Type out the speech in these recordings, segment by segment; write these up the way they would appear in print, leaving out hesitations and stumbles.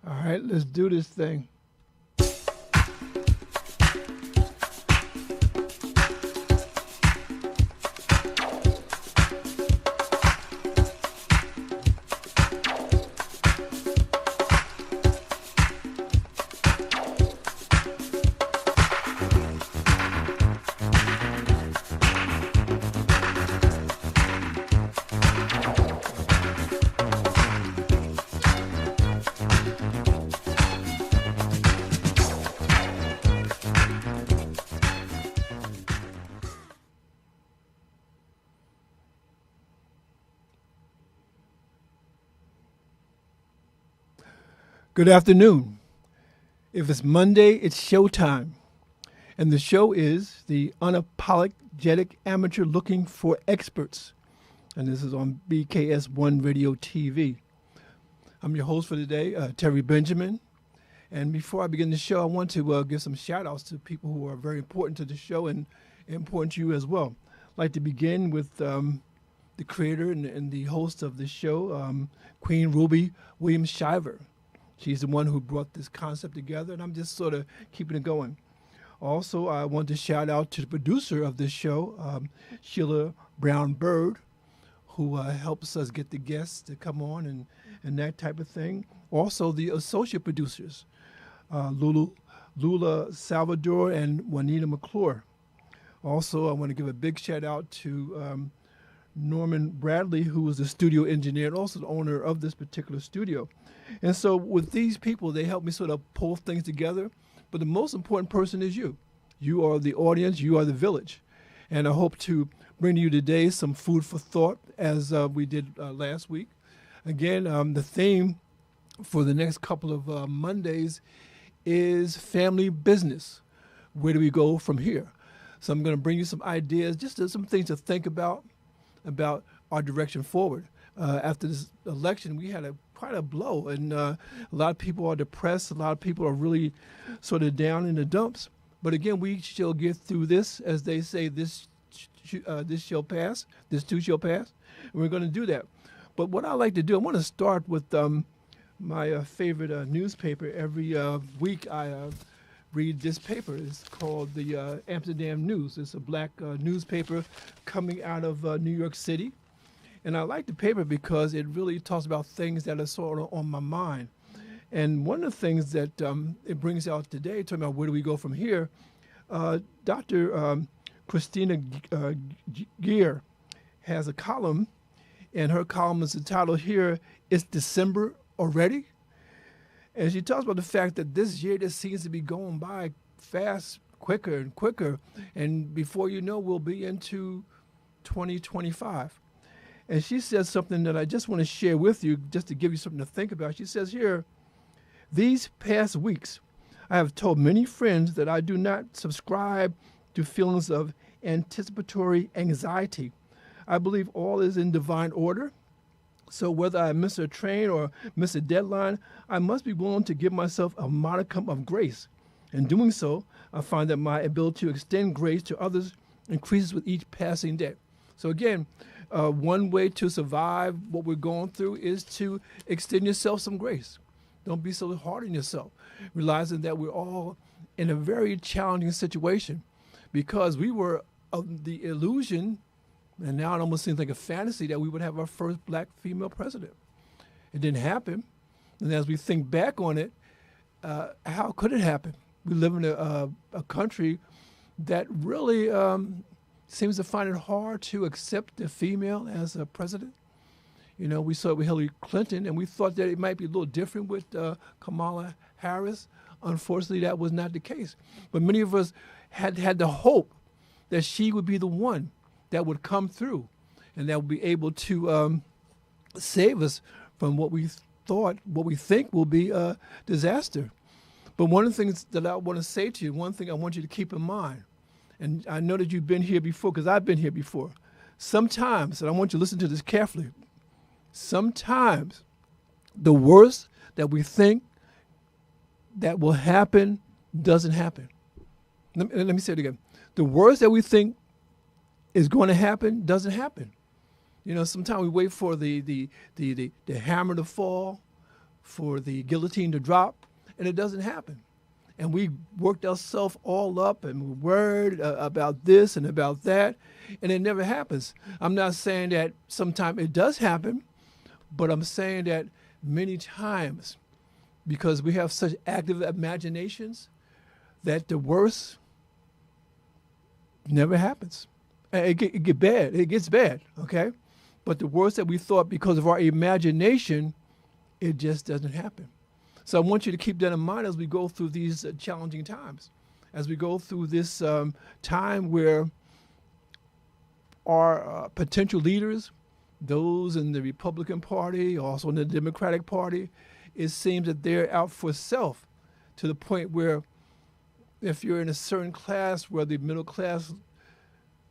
All right, let's do this thing. Good afternoon. If it's Monday, it's showtime. And the show is the Unapologetic Amateur Looking for Experts. And this is on BKS1 Radio TV. I'm your host for today, Terry Benjamin. And before I begin the show, I want to give some shout outs to people who are very important to the show and important to you as well. I'd like to begin with the creator and the host of the show, Queen Ruby Williams-Shiver. She's the one who brought this concept together, and I'm just sort of keeping it going. Also, I want to shout out to the producer of this show, Sheila Brown-Bird, who helps us get the guests to come on and that type of thing. Also, the associate producers, Lula Salvador and Juanita McClure. Also, I want to give a big shout out to Norman Bradley, who was the studio engineer and also the owner of this particular studio. And so with these people, they help me sort of pull things together. But the most important person is you. You are the audience. You are the village. And I hope to bring to you today some food for thought, as we did last week. Again, the theme for the next couple of Mondays is family business. Where do we go from here? So I'm going to bring you some ideas, just some things to think about our direction forward. After this election, we had quite a blow, and a lot of people are depressed. A lot of people are really sort of down in the dumps. But again, we shall get through this, as they say. This shall pass. This too shall pass. And we're going to do that. But what I like to do, I want to start with my favorite newspaper. Every week, I read this paper. It's called the Amsterdam News. It's a black newspaper coming out of New York City. And I like the paper because it really talks about things that are sort of on my mind. And one of the things that it brings out today, talking about where do we go from here, Dr. Christina Gear has a column, and her column is entitled here, "It's December Already?" And she talks about the fact that this year just seems to be going by fast, quicker and quicker. And before you know, we'll be into 2025. And she says something that I just want to share with you, just to give you something to think about. She says here, "These past weeks, I have told many friends that I do not subscribe to feelings of anticipatory anxiety. I believe all is in divine order. So whether I miss a train or miss a deadline, I must be willing to give myself a modicum of grace. In doing so, I find that my ability to extend grace to others increases with each passing day." So again, one way to survive what we're going through is to extend yourself some grace. Don't be so hard on yourself, realizing that we're all in a very challenging situation, because we were of the illusion, and now it almost seems like a fantasy, that we would have our first black female president. It didn't happen. And as we think back on it, how could it happen? We live in a country that really seems to find it hard to accept a female as a president. You know, we saw it with Hillary Clinton, and we thought that it might be a little different with Kamala Harris. Unfortunately, that was not the case. But many of us had the hope that she would be the one that would come through and that would be able to save us from what we think will be a disaster. But one of the things that I want to say to you, one thing I want you to keep in mind, and I know that you've been here before because I've been here before. Sometimes, and I want you to listen to this carefully, sometimes the worst that we think that will happen doesn't happen. Let me say it again. The worst that we think is going to happen doesn't happen. You know, sometimes we wait for the hammer to fall for the guillotine to drop, and it doesn't happen. And we worked ourselves all up and worried about this and about that, and it never happens. I'm not saying that sometimes it does happen, but I'm saying that many times, because we have such active imaginations, that the worst never happens. It gets bad, okay? But the worst that we thought, because of our imagination, it just doesn't happen. So I want you to keep that in mind as we go through these challenging times, as we go through this time where our potential leaders, those in the Republican Party, also in the Democratic Party, it seems that they're out for self, to the point where if you're in a certain class, whether middle class,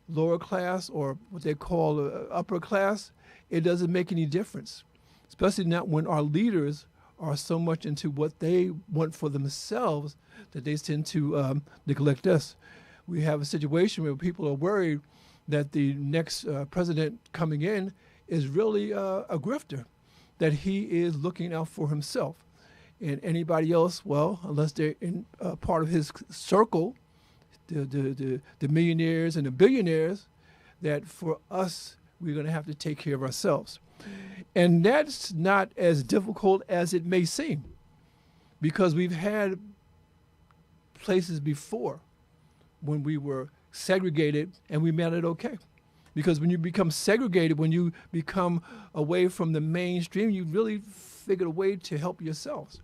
lower class, or what they call upper class, it doesn't make any difference, especially not when our leaders are so much into what they want for themselves that they tend to neglect us. We have a situation where people are worried that the next president coming in is really a grifter, that he is looking out for himself. And anybody else, well, unless they're in part of his circle, the millionaires and the billionaires, that for us, we're going to have to take care of ourselves. And that's not as difficult as it may seem, because we've had places before when we were segregated and we made it okay. Because when you become segregated, when you become away from the mainstream, you really figured a way to help yourselves.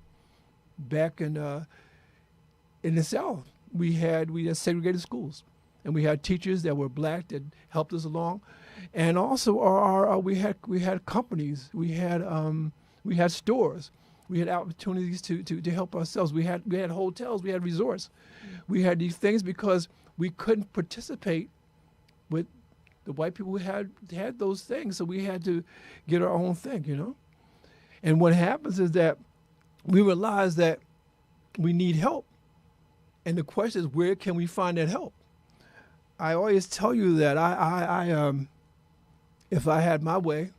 Back in the South, we had segregated schools, and we had teachers that were black that helped us along, and also we had companies, we had stores, we had opportunities to help ourselves. We had hotels, we had resorts, we had these things because we couldn't participate with the white people who had those things, so we had to get our own thing, you know. And what happens is that we realize that we need help. And the question is, where can we find that help? I always tell you that if I had my way,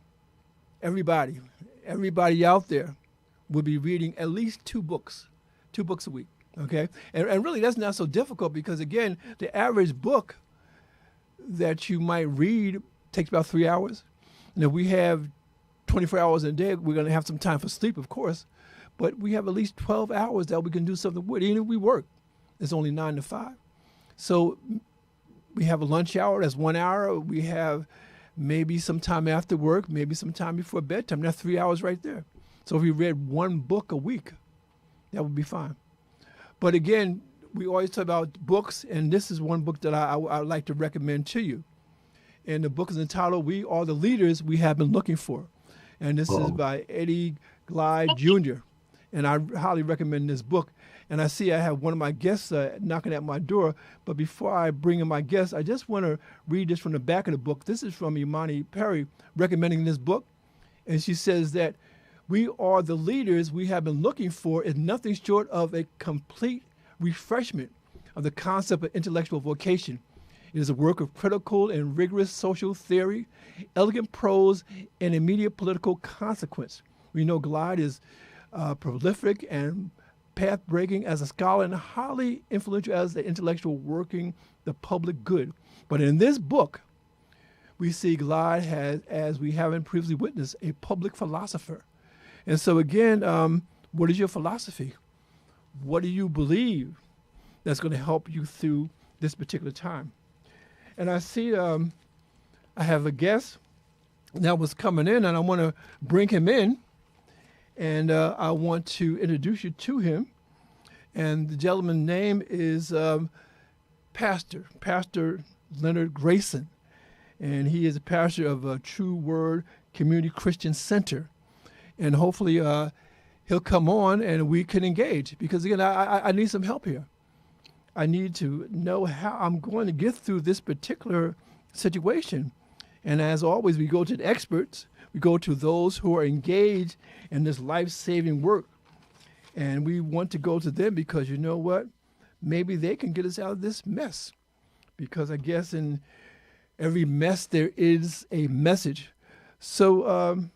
everybody out there would be reading at least two books a week, okay? And really, that's not so difficult because, again, the average book that you might read takes about 3 hours. And if we have 24 hours in a day, we're going to have some time for sleep, of course. But we have at least 12 hours that we can do something with. Even if we work, it's only 9 to 5. So we have a lunch hour, that's 1 hour. We have maybe some time after work, maybe some time before bedtime. That's 3 hours right there. So if we read one book a week, that would be fine. But again, we always talk about books, and this is one book that I would like to recommend to you. And the book is entitled, We Are the Leaders We Have Been Looking For. And this is by Eddie Glide Jr. And I highly recommend this book. And I see I have one of my guests knocking at my door. But before I bring in my guest, I just want to read this from the back of the book. This is from Imani Perry recommending this book. And she says that we are the leaders we have been looking for is nothing short of a complete refreshment of the concept of intellectual vocation. It is a work of critical and rigorous social theory, elegant prose, and immediate political consequence. We know Glide is prolific and path-breaking as a scholar and highly influential as an intellectual working the public good. But in this book, we see Glide has, as we haven't previously witnessed, a public philosopher. And so again, what is your philosophy? What do you believe that's going to help you through this particular time? And I see I have a guest that was coming in, and I want to bring him in. And I want to introduce you to him. And the gentleman's name is Pastor Leonard Grayson. And he is a pastor of True Word Community Christian Center. And hopefully he'll come on and we can engage. Because, again, I need some help here. I need to know how I'm going to get through this particular situation. And as always, we go to the experts. We go to those who are engaged in this life-saving work. And we want to go to them because, you know what? Maybe they can get us out of this mess. Because I guess in every mess there is a message. So,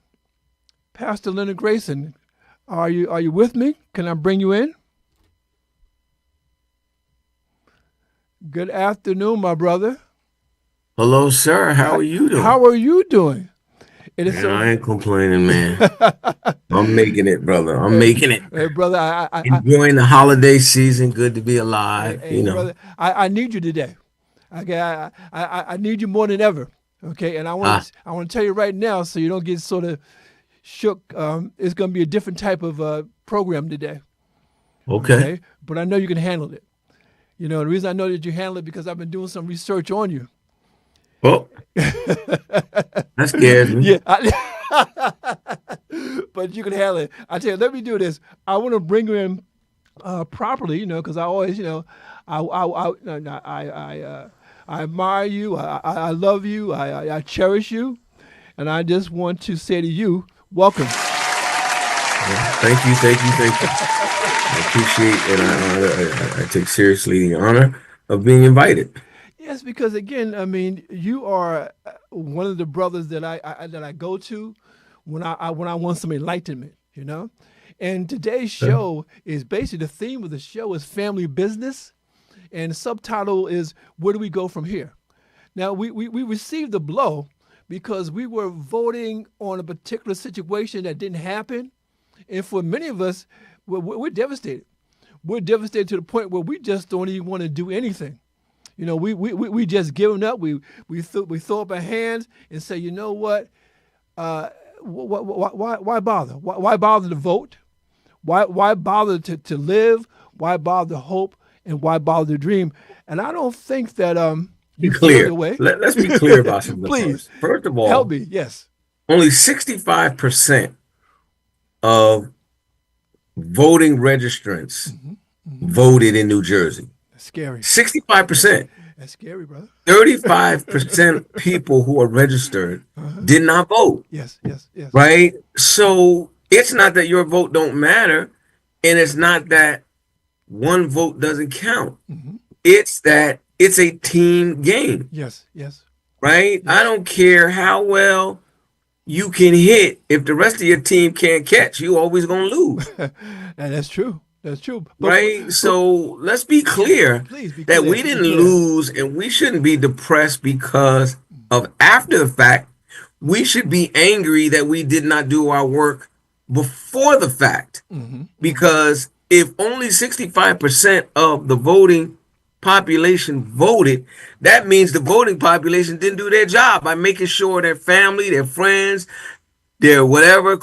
Pastor Leonard Grayson, Are you with me? Can I bring you in? Good afternoon, my brother. Hello, sir. How How, are you doing? how are you doing? It is Man, so. I ain't complaining, man. I'm making it, brother. I'm Hey, making it. hey, brother. Enjoying the holiday season. Good to be Hey, alive, hey, brother. I need you today. Okay, I need you more than ever. Okay, and Ah, I want to tell you right now, so you don't get sort of shook. It's going to be a different type of program today. okay. Okay, but I know you can handle it. The reason I know that you handle it because I've been doing some research on you. Oh, that scares me. Yeah, but you can handle it. I tell you, let me do this. I want to bring you in properly, because I always, I admire you. I love you. I cherish you, and I just want to say to you, welcome. Well, thank you, thank you, thank you. I appreciate and I take seriously the honor of being invited. Yes, because again, I mean, you are one of the brothers that I go to when I want some enlightenment, And today's Okay. show is basically the theme of the show is family business, and the subtitle is where do we go from here? Now we received a blow because we were voting on a particular situation that didn't happen, and for many of us, we're devastated. We're devastated to the point where we just don't even want to do anything. We just given up. We throw up our hands and say, you know what? Why bother? Why bother to vote? Why bother to live? Why bother to hope? And why bother to dream? And I don't think that Be you feel the clear. way. Let's be clear about something Please first. First of help all, me. Yes. only 65% of voting registrants Hmm. Hmm. voted in New Jersey. That's scary. 65%. That's scary, brother. 35% people who are registered Uh-huh. did not vote, Yes. Yes. Yes. right? So it's not that your vote don't matter, and it's not that one vote doesn't count. Hmm. It's that it's a team game, Yes. Yes. right? I Yes. don't care how well you can hit if the rest of your team can't catch, you always gonna lose. And that's true. That's true. Right? But So let's be yes, clear please be that clear. we Be didn't clear. lose and we shouldn't be depressed because of after the fact. We should be angry that we did not do our work before the fact. Hmm. Hmm. Because if only 65% of the voting population voted, that means the voting population didn't do their job by making sure their family, their friends, their whatever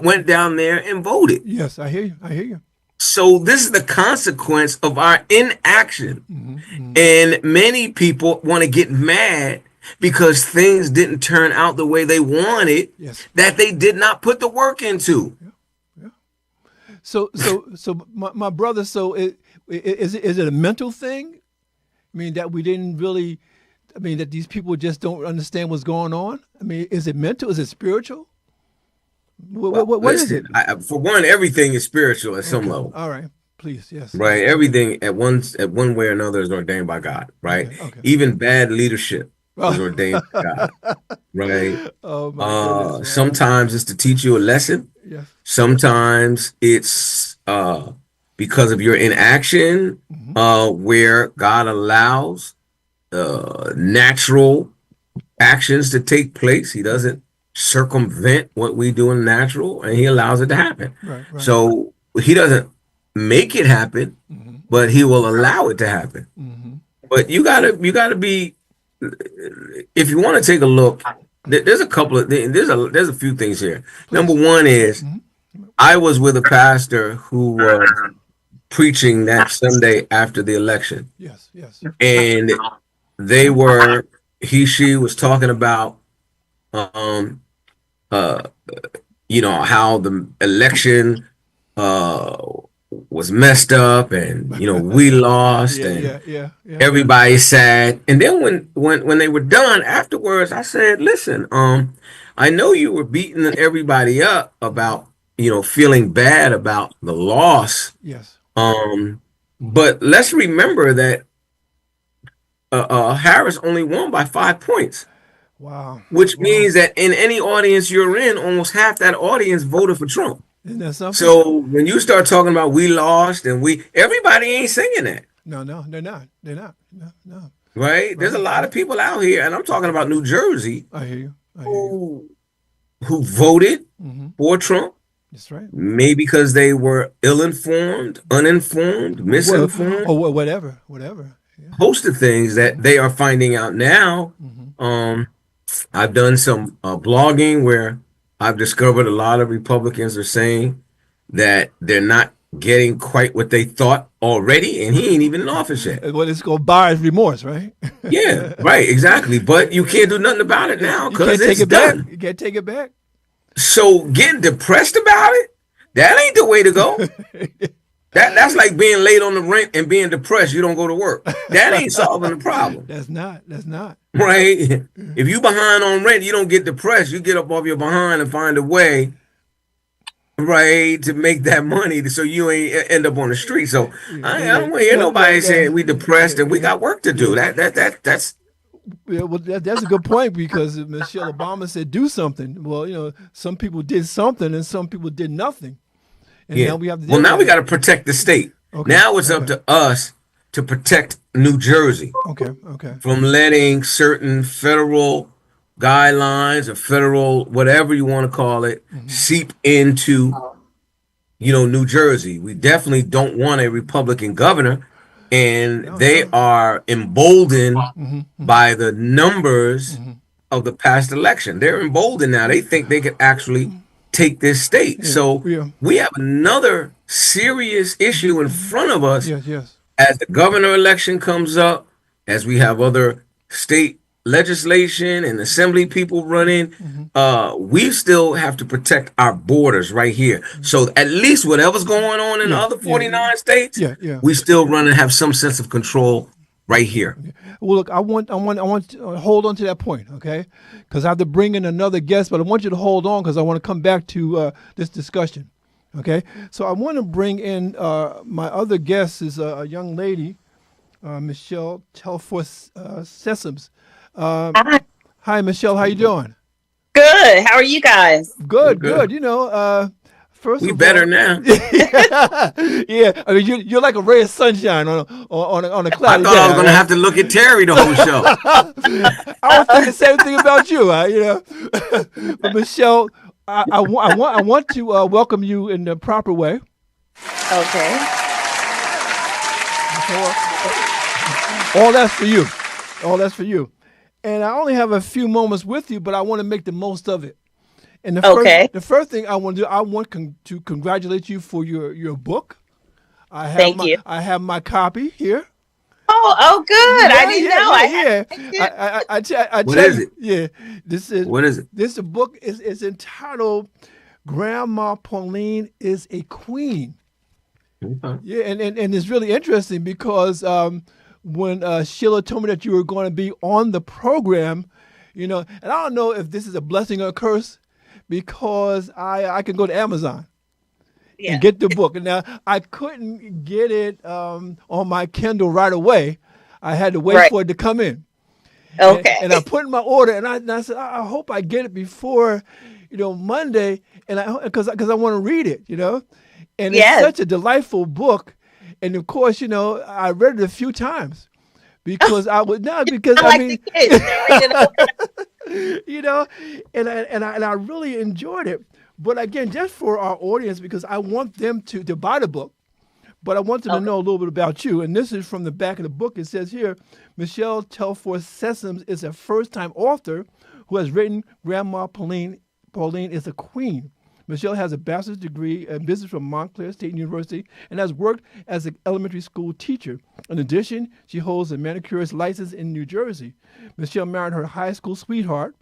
went down there and voted. Yes, I hear you. I hear you. So this is the consequence of our inaction. Hmm. Hmm. And many people want to get mad because things didn't turn out the way they wanted, Yes. that they did not put the work into. Yeah. Yeah. So my brother. So is it a mental thing? I mean that we didn't really. I mean that these people just don't understand what's going on. I mean, is it mental? Is it spiritual? Well, What is it? listen, for one, everything is spiritual at some Okay. level, All right. Please. Yes. right? Yes. Everything at one way or another is ordained by God, right? Okay. Okay. Even bad leadership is Oh, ordained by God, right? oh my goodness. Wow. Sometimes it's to teach you a lesson. Yes. Sometimes it's because of your inaction, Hmm. where God allows natural actions to take place. He Right. doesn't circumvent what we do in natural, and He allows it to happen. Right. Right. So He doesn't make it happen, Hmm. but He will allow it to happen. Hmm. But you gotta be, if you want to take a look. There's a couple of there's a few things here. Number Please. one is Hmm. I was with a pastor who was preaching that Sunday after the election, Yes. Yes. and they were she was talking about um uh how the election uh was messed up, and we lost Yeah. and Yeah. Yeah. Yeah. everybody's sad. And then when they were done afterwards, I said, listen, I know you were beating everybody up about feeling bad about the loss. Yes. But let's remember that Harris only won by 5 points, Wow. which Wow. means that in any audience you're in, almost half that audience voted for Trump. Isn't that something? So when you start talking about we lost and everybody ain't singing that, No, they're not. They're not. No, no. right? There's a Right, lot right. of people out here, and I'm talking about New Jersey, I hear you. I hear you. who who voted Mm-hmm. for Trump, That's right. maybe because they were ill-informed, uninformed, Well, misinformed, or whatever, whatever. Yeah. host of things that they are finding out now. Mm-hmm. Um, I've done some blogging where I've discovered a lot of Republicans are saying that they're not getting quite what they thought already, and he ain't even in office yet. Well, it's called buyer's remorse, right? Yeah, right, exactly. But you can't do nothing about it now You because can't take it's it back. done. You can't take it back. So getting depressed about it, that ain't the way to go. That's like being late on the rent and being depressed. You don't go to work. That ain't solving the problem, That's not. That's not. right? If you behind on rent, you don't get depressed. You get up off your behind and find a way, right, to make that money so you ain't end up on the street. So I don't want to hear nobody saying we depressed and we got work to do. That's Yeah, well, that's a good point because Michelle Obama said do something. Well, some people did something and some people did nothing, and yeah. now we have to Well, deal now with we it. got to protect the state. Okay, Now it's up okay, to us to protect New Jersey okay. from letting certain federal guidelines or federal whatever you want to call it Mm-hmm. seep into New Jersey. We definitely don't want a Republican governor, and No, they no. are emboldened Mm-hmm, mm-hmm, by the numbers mm-hmm. of the past election. They're emboldened now. They think they could actually take this state. Yeah, So yeah. we have another serious issue in Mm-hmm. front of us Yes, yes. as the governor election comes up, as we have other state legislation and assembly people running, Mm-hmm. we still have to protect our borders right here. So at least whatever's going on in the Yeah, other yeah, yeah, 49 states, yeah. we still run and have some sense of control right here. Well, look, I want to hold on to that point, okay? Because I have to bring in another guest, but I want you to hold on because I want to come back to this discussion, okay? So I want to bring in my other guest is a young lady, Michelle Telford Sessoms. Hi. Hi, Michelle. How you doing? Good. How are you guys? We're Good, good. good. First We of better all, now. yeah. I mean, you're like a ray of sunshine on a I cloudy thought I day. was going to have to look at Terry the whole show. I was thinking the same thing about you. But Michelle, I want to welcome you in the proper way. Okay. All that's for you. All that's for you. And I only have a few moments with you, but I want to make the most of it. And Okay. the first thing I want to do, I want to congratulate you for your book. Thank you. I have my copy here. Oh, good. I didn't know. I What tell is you, it? yeah. This is What is it? This book is entitled "Grandma Pauline is a Queen." Okay. Yeah, and it's really interesting because when Sheila told me that you were going to be on the program, and I don't know if this is a blessing or a curse because I can go to Amazon Yeah. and get the book. And now I couldn't get it on my Kindle right away. I had to wait Right. for it to come in. Okay. And I put in my order, and I said, I hope I get it before, Monday, and because I want to read it, And it's Yes. such a delightful book, and of course, I read it a few times because I was not because I I like mean, the kids. They're reading over. and I really enjoyed it. But again, just for our audience, because I want them to buy the book, but I want them to Okay. know a little bit about you. And this is from the back of the book. It says here, Michelle Telford Sessoms is a first-time author who has written Grandma Pauline is a Queen. Michelle has a bachelor's degree in business from Montclair State University and has worked as an elementary school teacher. In addition, she holds a manicurist license in New Jersey. Michelle married her high school sweetheart,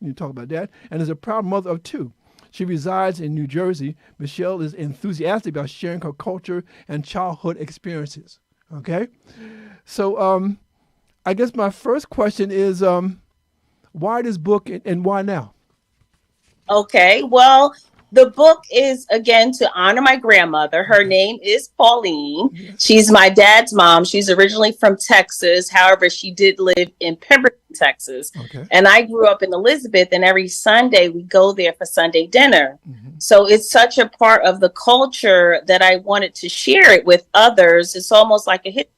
you talk about that, and is a proud mother of two. She resides in New Jersey. Michelle is enthusiastic about sharing her culture and childhood experiences. Okay? So I guess my first question is why this book and why now? Okay. Well, the book is, again, to honor my grandmother. Her name is Pauline. Yes. She's my dad's mom. She's originally from Texas. However, she did live in Pemberton, Texas. Okay. And I grew up in Elizabeth, and every Sunday we go there for Sunday dinner. Mm-hmm. So it's such a part of the culture that I wanted to share it with others. It's almost like a hit.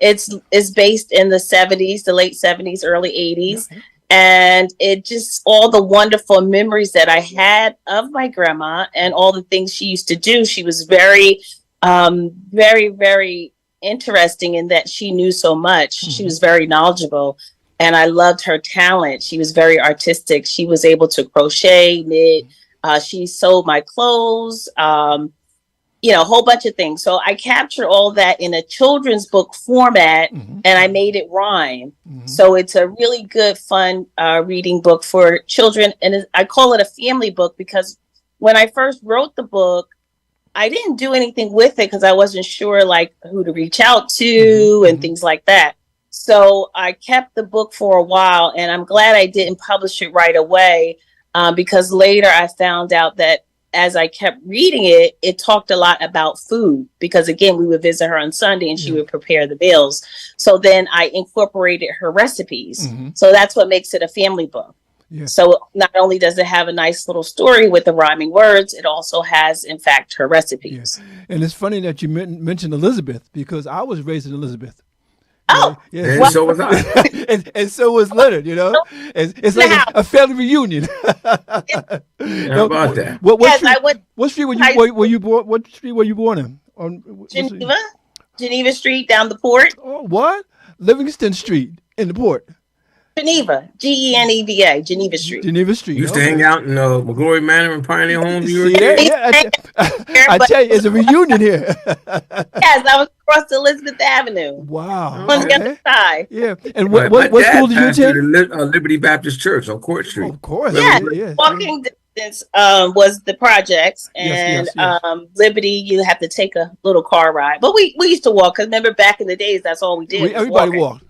It's based in the 70s, the late 70s, early Yeah, 80s. yeah. And it just all the wonderful memories that I had of my grandma and all the things she used to do. She was very, very interesting in that she knew so much. She was very knowledgeable, and I loved her talent. She was very artistic. She was able to crochet, knit. She sold my clothes. A whole bunch of things. So I captured all that in a children's book format, and I made it rhyme. So it's a really good, fun reading book for children. And I call it a family book because when I first wrote the book, I didn't do anything with it because I wasn't sure like who to reach out to and things like that. So I kept the book for a while, and I'm glad I didn't publish it right away because later I found out that as I kept reading it, it talked a lot about food because, again, we would visit her on Sunday and she would prepare the meals. So then I incorporated her recipes. So that's what makes it a family book. Yeah. So not only does it have a nice little story with the rhyming words, it also has, in fact, her recipes. Yeah. And it's funny that you mentioned Elizabeth because I was raised in Elizabeth. Oh, yeah. And so was I. and so was Leonard, It's like a family reunion. How about that? What street were you born? What street were you born in? On Geneva Street down the port. Oh, what? Livingston Street in the port. Geneva, Geneva, Geneva Street. Geneva Street. Used to hang out in McGlory Manor and Pioneer Homes. I tell you, it's a reunion here. Yes, I was across Elizabeth Avenue. Wow. On the other side. Yeah. And what school did you attend? Liberty Baptist Church on Court Street. Oh, of course. Yeah. Walking distance was the projects, and Liberty, you have to take a little car ride. But we used to walk because remember back in the days, that's all we did. Everybody walked.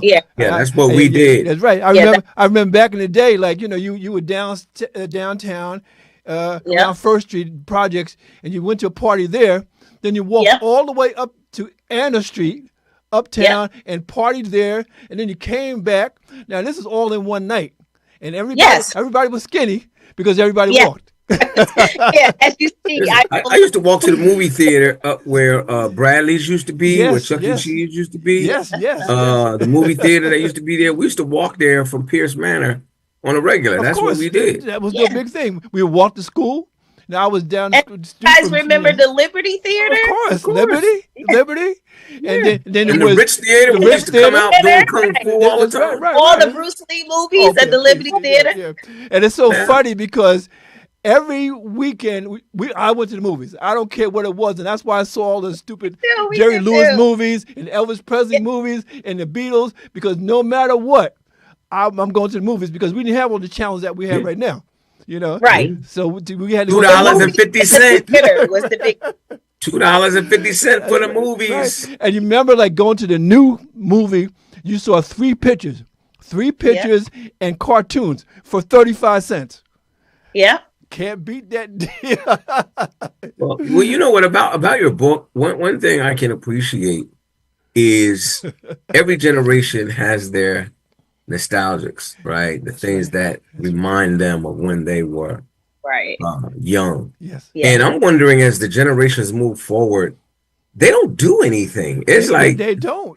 Yeah. Yeah, that's what we did. That's right. I remember back in the day, like you were downtown around First Street projects, and you went to a party there. Then you walked all the way up to Anna Street, uptown, and partied there, and then you came back. Now this is all in one night, and everybody was skinny because everybody walked. As you see, I used to walk to the movie theater up where Bradley's used to be, where Chuck E. Cheese used to be. The movie theater that used to be there. We used to walk there from Pierce Manor on a regular. That's what we did. That was the big thing. We would walk to school. Now I was down. And you guys remember the Liberty Theater? Of course. Liberty. And then it was the Ritz Theater. We used to come out doing Kung Fu all the time. All the Bruce Lee movies at the Liberty Theater. Yeah. And it's so funny because every weekend I went to the movies. I don't care what it was, and that's why I saw all the stupid Jerry Lewis movies and Elvis Presley movies and the Beatles. Because no matter what, I'm going to the movies because we didn't have all the channels that we have right now. Right. So we had $2.50. Was the big $2.50 for the movies. Right. And you remember, like going to the new movie, you saw three pictures and cartoons for 35 cents. Yeah. Can't beat that deal. well, you know what about your book? One thing I can appreciate is every generation has their nostalgics, right? The things that remind them of when they were young. Yes. And I'm wondering, as the generations move forward, they don't do anything. It's they don't.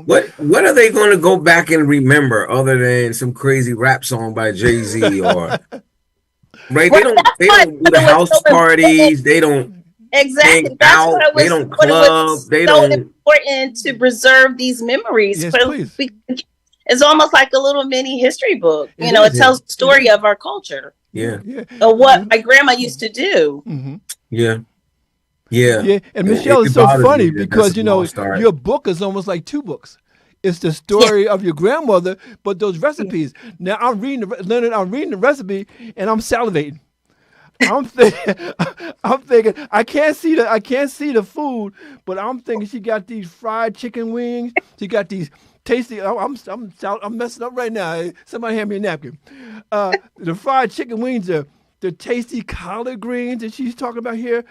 What are they going to go back and remember other than some crazy rap song by Jay-Z or right? They don't do the house parties. They don't exactly. That's out. What they don't club. They don't. Important to preserve these memories. Yes, please. It's almost like a little mini history book. It tells the story of our culture. Yeah. Of what my grandma used to do. Mm-hmm. Yeah. And Michelle, it's so funny because, your book is almost like two books. It's the story of your grandmother, but those recipes. Now I'm reading the recipe and I'm salivating. I'm thinking I can't see the food, but I'm thinking she got these fried chicken wings. She got these tasty. I'm messing up right now. Somebody hand me a napkin. The fried chicken wings are the tasty collard greens that she's talking about here.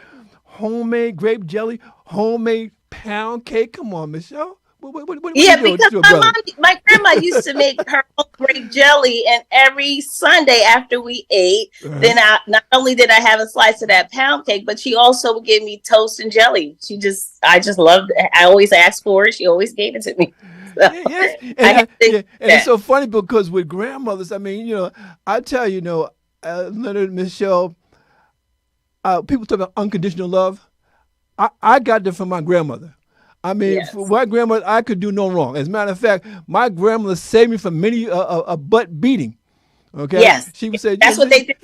Homemade grape jelly, homemade pound cake. Come on, Michelle. What Yeah, you because do, my brother? my grandma used to make her own grape jelly, and every Sunday after we ate, then I not only did I have a slice of that pound cake, but she also would give me toast and jelly. I just loved it. I always asked for it. She always gave it to me. So Yes, I had to do and it's that. so funny because with grandmothers, I mean, I tell you, Leonard, Michelle, people talk about unconditional love. I got that from my grandmother. I mean, for Yes. my grandmother, I could do no wrong. As a matter of fact, my grandmother saved me from many a butt beating. Okay, Yes. she would say, That's what they do.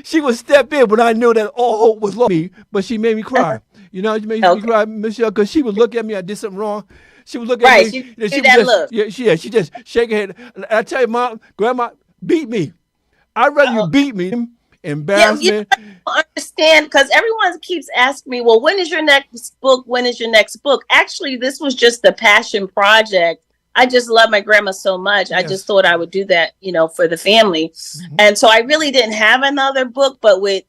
she would step in when I knew that all hope was lost me, but she made me cry. She made me Okay. cry, Michelle, because she would look at me. I did something wrong. She would look at Right. me, She and do she would that just, look. she just shake her head. And I tell you, Mom, Grandma, beat me. I'd rather you Uh-oh. beat me, Yeah, you embarrassment. don't understand because everyone keeps asking me, well, when is your next book? When is your next book? Actually, this was just a passion project. I just love my grandma so much. I just Yes. thought I would do that, for the family. And so I really didn't have another book, but with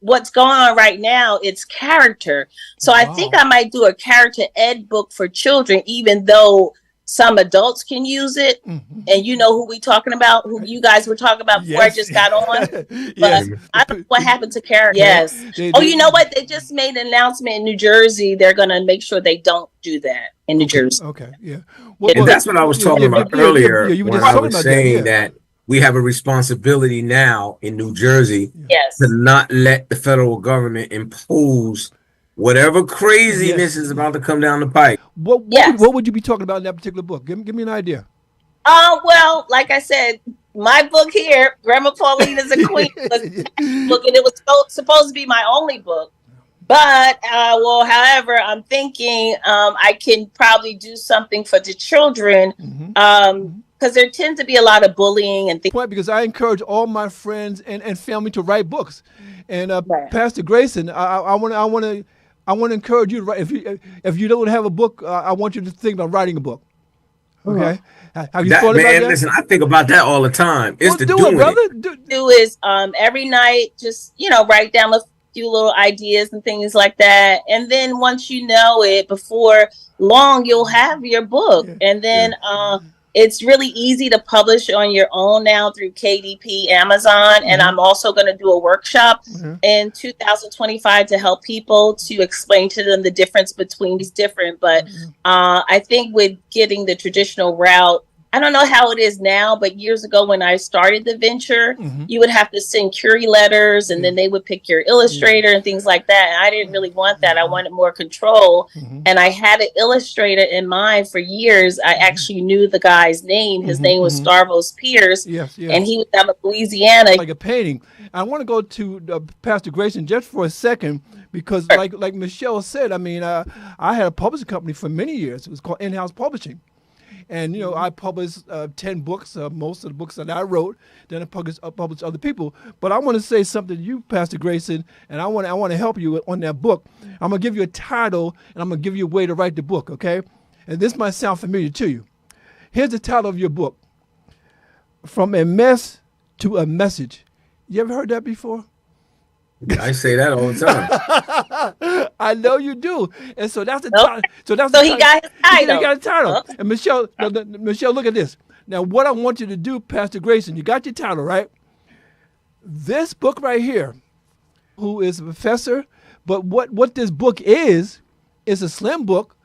what's going on right now, it's character. So I think Wow. I might do a character ed book for children, even though some adults can use it. And you know who we talking about, who you guys were talking about before I Yes. just got on. But Yes. I don't know what happened to character. Yes. Oh, They, you know what? They just made an announcement in New Jersey. They're going to make sure they don't do that in New Jersey. okay. Yeah. And that's what I was talking about Yeah. earlier You were when just I talking was about that. saying Yeah. that we have a responsibility now in New Jersey Yes. to not let the federal government impose whatever craziness Yes. is about to come down the pike. Yes. What would you be talking about in that particular book? Give me an idea. Well, like I said, my book here, Grandma Pauline is a Queen, was a book, and it was supposed to be my only book. But however, I'm thinking I can probably do something for the children because there tends to be a lot of bullying and things. Point because I encourage all my friends and family to write books, and Right. Pastor Grayson, I want to encourage you to write. If you don't have a book, I want you to think about writing a book. Okay, have you That thought about man, that? listen, I think about that all the time. It's Well, the do it, doing it. brother. Do is every night just write down a few little ideas and things like that, and then once you know it, before long you'll have your book. And then it's really easy to publish on your own now through KDP, Amazon. And I'm also going to do a workshop in 2025 to help people, to explain to them the difference between these different. But I think with getting the traditional route, I don't know how it is now, but years ago when I started the venture, you would have to send curie letters, and then they would pick your illustrator and things like that. And I didn't really want that. I wanted more control. And I had an illustrator in mind for years. I actually knew the guy's name. His name was Starvos Pierce. Yes. And he was out of Louisiana. Like a painting. I want to go to Pastor Grayson just for a second because, like Michelle said, I mean, I had a publishing company for many years. It was called In-House Publishing. And, I published 10 books, most of the books that I wrote. Then I published other people. But I want to say something to you, Pastor Grayson, and I want to help you on that book. I'm going to give you a title, and I'm going to give you a way to write the book, okay? And this might sound familiar to you. Here's the title of your book, From a Mess to a Message. You ever heard that before? I say that all the time. I know you do, and so that's the Nope. title. So he got his title. He got a title. Okay. And Michelle, Michelle, look at this. Now, what I want you to do, Pastor Grayson, you got your title right. This book right here, who is a professor, but what this book is a slim book.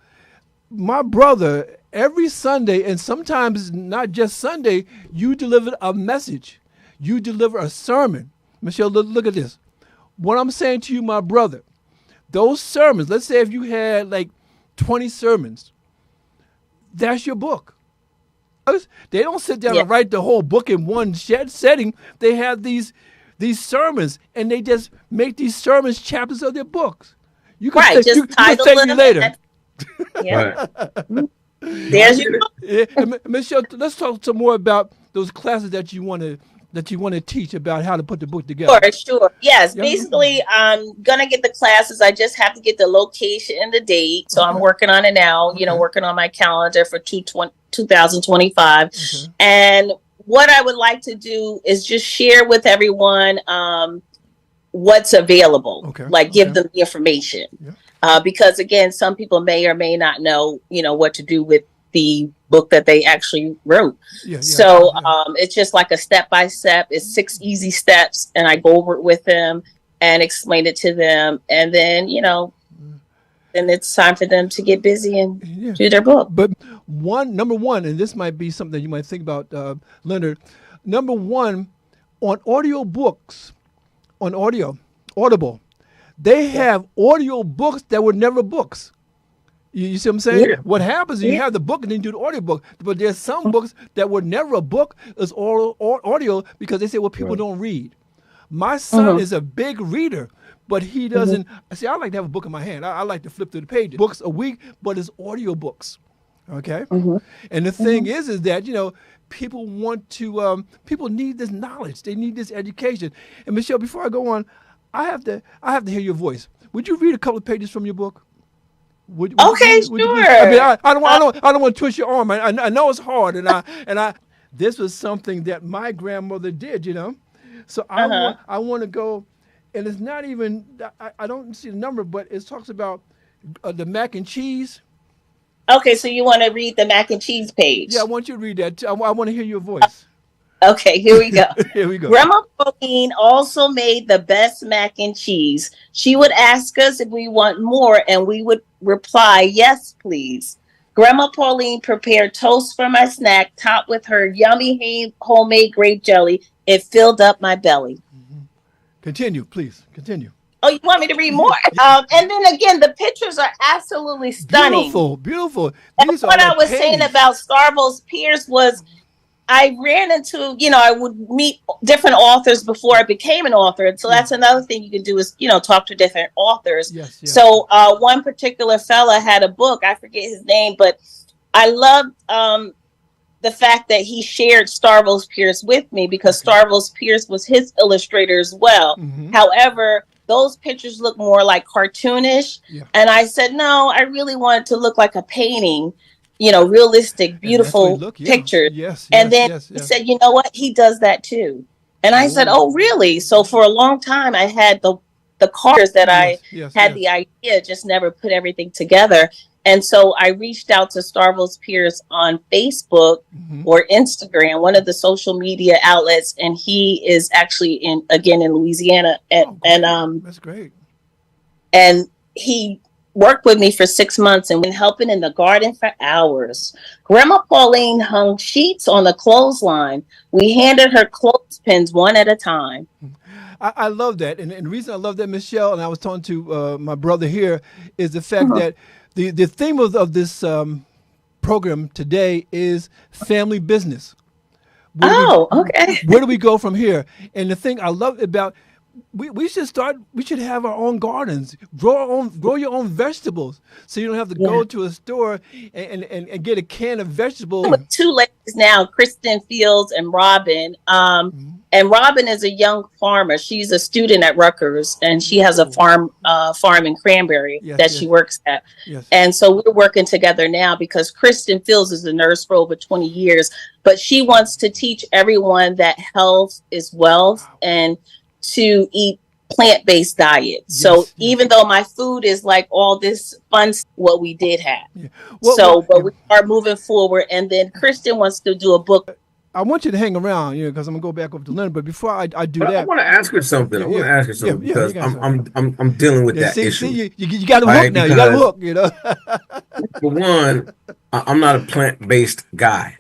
My brother, every Sunday, and sometimes not just Sunday, you deliver a message. You deliver a sermon. Michelle, look at this. What I'm saying to you, my brother, those sermons, let's say if you had like 20 sermons, that's your book. They don't sit down and write the whole book in one setting. They have these sermons, and they just make these sermons chapters of their books. You can Right, say, just title thank me them. later. Yeah. Right. There's your book. Michelle, let's talk some more about those classes that you want to teach about how to put the book together. Sure. Yes. Yeah. Basically, I'm gonna get the classes. I just have to get the location and the date. So I'm working on it now, working on my calendar for 2025. Okay. And what I would like to do is just share with everyone what's available. Okay. Like give them the information. Yeah. because again, some people may or may not know, what to do with the book that they actually wrote. So it's just like a step by step. It's 6 easy steps, and I go over it with them and explain it to them, and then then it's time for them to get busy and do their book. But number one, and this might be something you might think about, Leonard. Number one, on audio books, Audible, they have audio books that were never books. You see what I'm saying? Yeah. What happens is you have the book and then you do the audio book. But there's some books that were never a book as audio because they say, well, people don't read. My son is a big reader, but he doesn't. See, I like to have a book in my hand. I like to flip through the pages. Books a week, but it's audio books. Okay? And the thing is that, people want to, people need this knowledge. They need this education. And Michelle, before I go on, I have to hear your voice. Would you read a couple of pages from your book? Okay, sure. I mean, I don't want to twist your arm. I know it's hard, and I. This was something that my grandmother did, So I want to go, and it's not even. I don't see the number, but it talks about the mac and cheese. Okay, so you want to read the mac and cheese page? Yeah, I want you to read that. I want to hear your voice. Okay, here we go. Here we go. Grandma Pauline also made the best mac and cheese. She would ask us if we want more, and we would reply, yes, please. Grandma Pauline prepared toast for my snack, topped with her yummy homemade grape jelly. It filled up my belly. Continue, please. Continue. Oh, you want me to read more? And then again, the pictures are absolutely stunning. Beautiful. That's what I was saying about Starvos Pierce was I ran into, I would meet different authors before I became an author. And so that's another thing you can do is, talk to different authors. Yes. So one particular fella had a book, I forget his name, but I loved the fact that he shared Starvos Pierce with me because Starvos Pierce was his illustrator as well. However, those pictures look more like cartoonish. Yeah. And I said, no, I really want it to look like a painting. Realistic, beautiful pictures. Yes, and then he said, you know what? He does that too. And I said, oh, really? So for a long time, I had the cards that I had the idea, just never put everything together. And so I reached out to Starvos Pierce on Facebook or Instagram, one of the social media outlets. And he is actually in Louisiana. And that's great. And he worked with me for 6 months and been helping in the garden for hours. Grandma Pauline hung sheets on the clothesline. We handed her clothespins one at a time. I love that. And the reason I love that, Michelle, and I was talking to my brother here, is the fact that the theme of this program today is family business. Okay. Where do we go from here? And the thing I love about we should have our own gardens, grow your own vegetables, so you don't have to go to a store and get a can of vegetables. With 2 ladies now, Kristen Fields and Robin. And Robin is a young farmer. She's a student at Rutgers, and she has a farm in Cranberry she works at. Yes. And so we're working together now because Kristen Fields is a nurse for over 20 years, but she wants to teach everyone that health is wealth and to eat plant-based diet. So even though my food is like all this fun, what we did have. Yeah. But we are moving forward. And then Kristen wants to do a book. I want you to hang around, because I'm gonna go back over to Leonard. But before I do that, I want to ask her something. Because I'm dealing with that issue. You got a hook now. You got a hook. For one, I'm not a plant-based guy.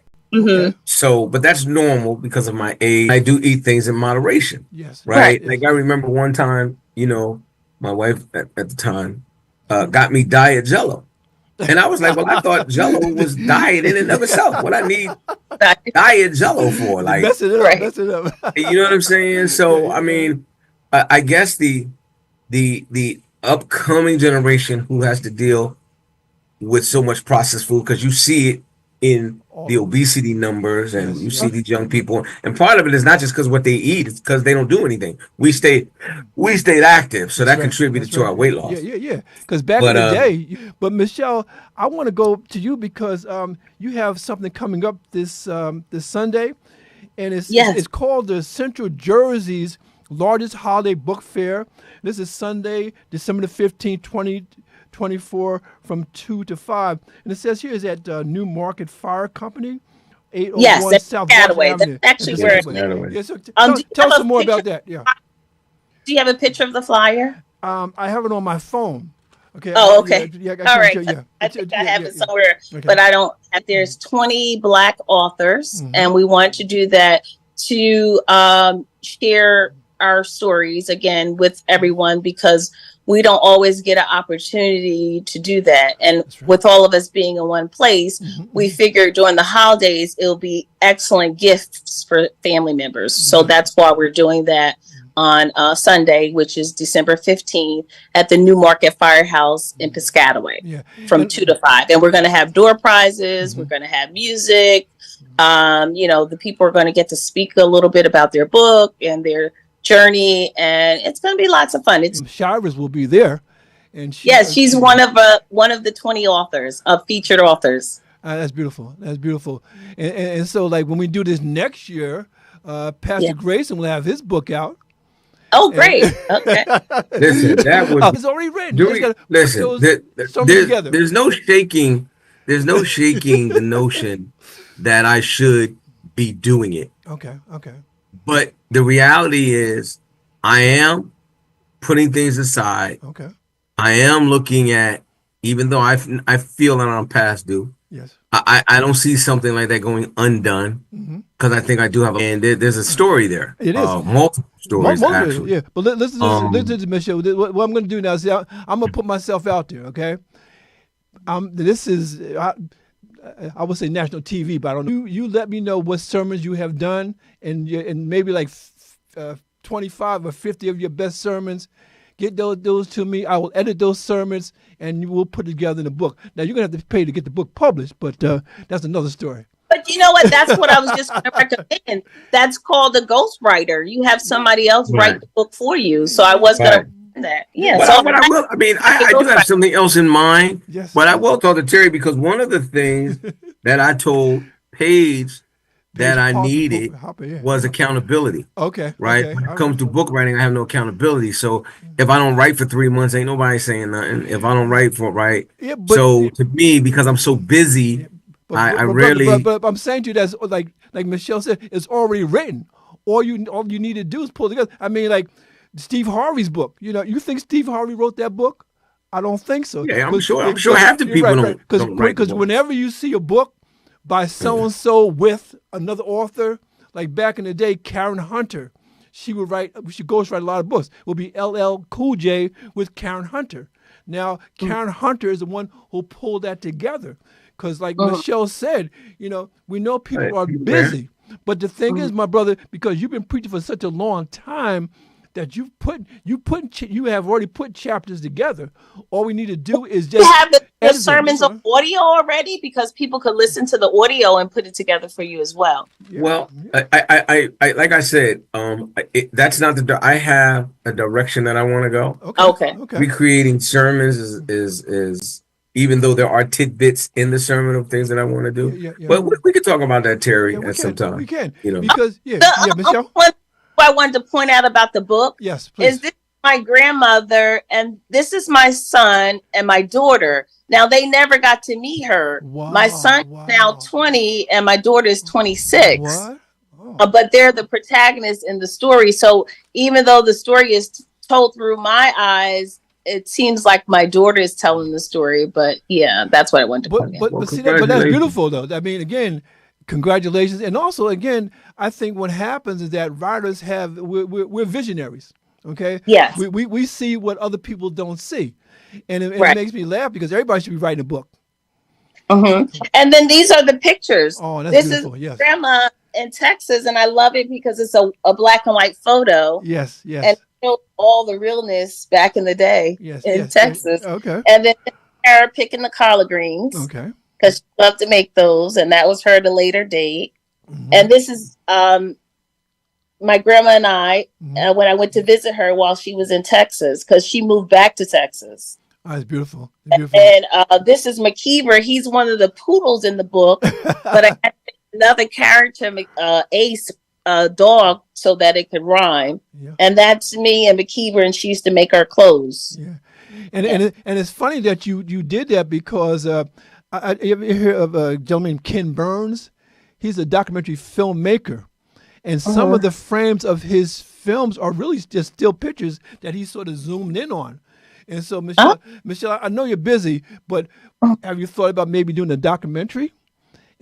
So, but that's normal because of my age. I do eat things in moderation. Yes. Right. Like I remember one time, my wife at the time got me diet Jello, and I was like, well, I thought Jello was diet in and of itself. What I need diet Jello for? Like, mess it up. You know what I'm saying? So, I mean, I guess the upcoming generation who has to deal with so much processed food, because you see it in the obesity numbers, and you see these young people, and part of it is not just because what they eat, it's because they don't do anything. We stayed active, so that contributed to our weight loss. Yeah. Because back in the day, but Michelle, I want to go to you because you have something coming up this Sunday, and it's called the Central Jersey's largest holiday book fair. This is Sunday, December the 15th, 24 from 2 to 5. And it says here is at New Market Fire Company, Yes, 801 that's South Washington Piscataway. That's Avenue in actually where. Piscataway. Yeah, so Do you tell have us a some more picture? about that. Yeah. Do you have a picture of the flyer? I have it on my phone. Okay. Oh, Yeah, okay. yeah, I All can right. show you. Yeah. I think I Yeah, have yeah, it yeah. somewhere, Okay. but I don't. There's 20 Black authors, Mhm. and we want to do that to share our stories again with everyone because we don't always get an opportunity to do that. And That's right. with all of us being in one place, we figured during the holidays it'll be excellent gifts for family members. So that's why we're doing that on Sunday, which is December 15th at the New Market Firehouse in Piscataway Yeah. from And- 2 to 5. And we're going to have door prizes. We're going to have music. The people are going to get to speak a little bit about their book and their journey, and it's going to be lots of fun. It's Shivers will be there, and she's one of the 20 authors, featured authors. That's beautiful. That's beautiful. And so, like when we do this next year, Pastor Grayson will have his book out. Oh, great! Okay. Listen, that would. It's already written. Listen, there's no shaking. There's no shaking the notion that I should be doing it. Okay. But the reality is, I am putting things aside. Okay. I am looking at, even though I feel that I'm past due. Yes. I don't see something like that going undone because I think I do have and there's a story there. It is multiple stories actually. Yeah, but listen to Michelle. What I'm going to do now is I'm going to put myself out there. Okay. This is I would say national TV, but I don't know. You let me know what sermons you have done, and maybe like 25 or 50 of your best sermons. Get those to me. I will edit those sermons, and we'll put it together in a book. Now, you're going to have to pay to get the book published, but that's another story. But you know what? That's what I was just going to recommend. That's called a ghostwriter. You have somebody else write the book for you. So I was going to recommend that. Yeah. But I will. I mean, I do have something else in mind. Yes. But I will talk to Terry because one of the things that I told Paige that I needed was accountability. Okay. Right. Okay. When it comes to book writing, I have no accountability. So if I don't write for 3 months, ain't nobody saying nothing. If I don't write so to me, because I'm so busy, I rarely. But I'm saying to you that's like Michelle said, it's already written. All you need to do is pull it together. I mean, like Steve Harvey's book. You think Steve Harvey wrote that book? I don't think so. Yeah, I'm sure half the people don't write. Because whenever you see a book by so-and-so with another author, like back in the day, Karen Hunter, she ghostwrite a lot of books. It would be LL Cool J with Karen Hunter. Now, Karen Hunter is the one who pulled that together. Because like Michelle said, we know people are busy. But the thing is, my brother, because you've been preaching for such a long time, that you have already put chapters together. All we need to do is just have the sermons of audio already, because people could listen to the audio and put it together for you as well. Yeah. Well, I like I said, that's not I have a direction that I want to go. Okay. Recreating sermons is even though there are tidbits in the sermon of things that I want to do. Yeah. But we could talk about that, Terry, at some time. We can. Because Michelle. I wanted to point out about the book. Yes, please. Is this my grandmother and this is my son and my daughter. Now they never got to meet her. Wow, my son is now 20 and my daughter is 26. What? Oh. But they're the protagonists in the story. So even though the story is told through my eyes, it seems like my daughter is telling the story. But yeah, that's what I wanted to point out. But that's beautiful though. I mean, again, congratulations. And also, again, I think what happens is that writers we're visionaries. Okay. Yes. We see what other people don't see. And it makes me laugh because everybody should be writing a book. Mm-hmm. And then these are the pictures. Oh, that's beautiful. Is grandma in Texas. And I love it because it's a black and white photo. Yes. And all the realness back in the day in Texas. Okay. And then her picking the collard greens. Okay. Because she loved to make those, and that was her at a later date. Mm-hmm. And this is my grandma and I when I went to visit her while she was in Texas, because she moved back to Texas. Oh, it's beautiful. And this is McKeever. He's one of the poodles in the book, but I had another character, Ace, dog, so that it could rhyme. Yeah. And that's me and McKeever, and she used to make our clothes. Yeah. And it's funny that you did that because you ever hear of a gentleman named Ken Burns? He's a documentary filmmaker, and some of the frames of his films are really just still pictures that he sort of zoomed in on. And so, Michelle, I know you're busy, but have you thought about maybe doing a documentary?